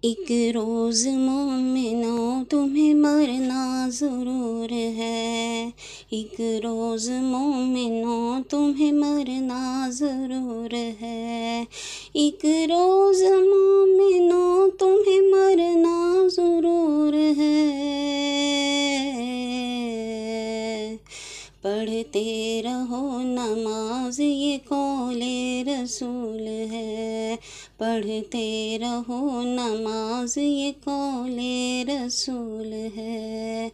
एक रोज़ मोमिनो तुम्हें मरना ज़रूर है। एक रोज़ मोमिनो तुम्हें मरना ज़रूर है। एक रोज़ मोमिनो तुम्हें मरना ज़रूर है। पढ़ते रहो नमाज ये कौले रसूल है। पढ़ते रहो नमाज ये कौले रसूल है।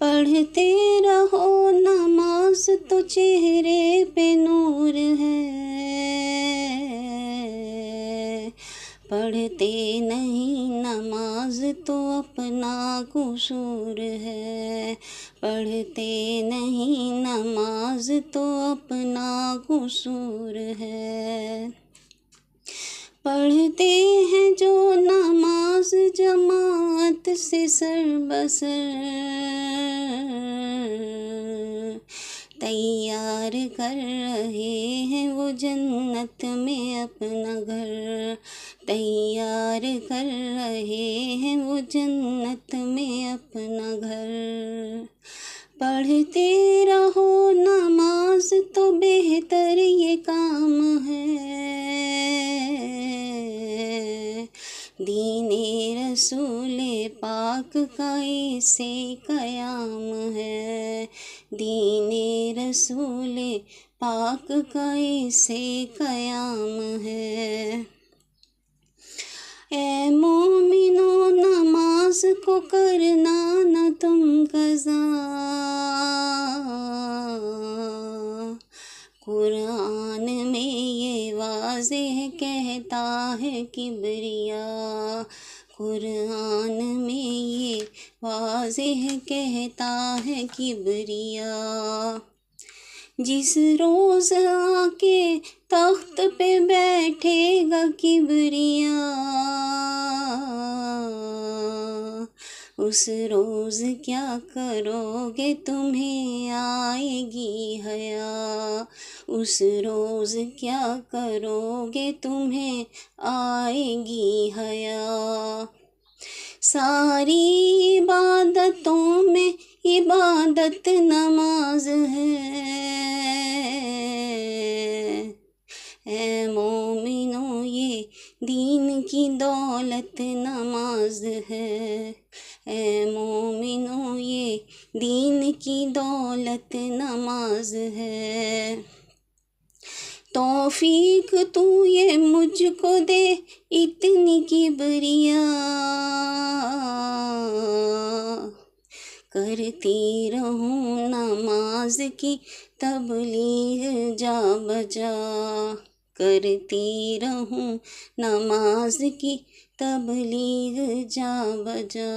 पढ़ते रहो नमाज तो चेहरे पे नूर है। पढ़ते नहीं नमाज तो अपना कसूर है। पढ़ते नहीं नमाज तो अपना कसूर है। पढ़ते हैं जो नमाज जमात से सरबसर, तैयार कर रहे हैं वो जन्नत में अपना घर। तैयार कर रहे हैं वो जन्नत में अपना घर। पढ़ते रहो नमाज तो बेहतर ये काम है। दीने रसूले पाक का इसे कयाम है। दीने रसूले पाक का इसे कयाम है। ए मोमिनो नमाज को करना न तुम कज़ा। कुरान में ये वाज़ेह कहता है किबरिया। कुरान में ये वाज़ेह कहता है किबरिया। जिस रोज़ आके तख्त पे बैठेगा किबरिया, उस रोज़ क्या करोगे तुम्हें आएगी हया। उस रोज़ क्या करोगे तुम्हें आएगी हया। सारी इबादतों में इबादत नमाज है। ए मोमिनो ये दीन की दौलत नमाज है। ए मोमिनो ये दीन की दौलत नमाज है। तौफीक तू ये मुझको दे इतनी किबरिया। करती रहूं नमाज की तबलीग जा बजा। करती रहूं नमाज की तबलीग जा बजा।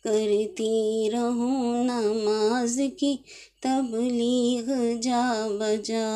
करती रहूं नमाज की तबलीग जा बजा।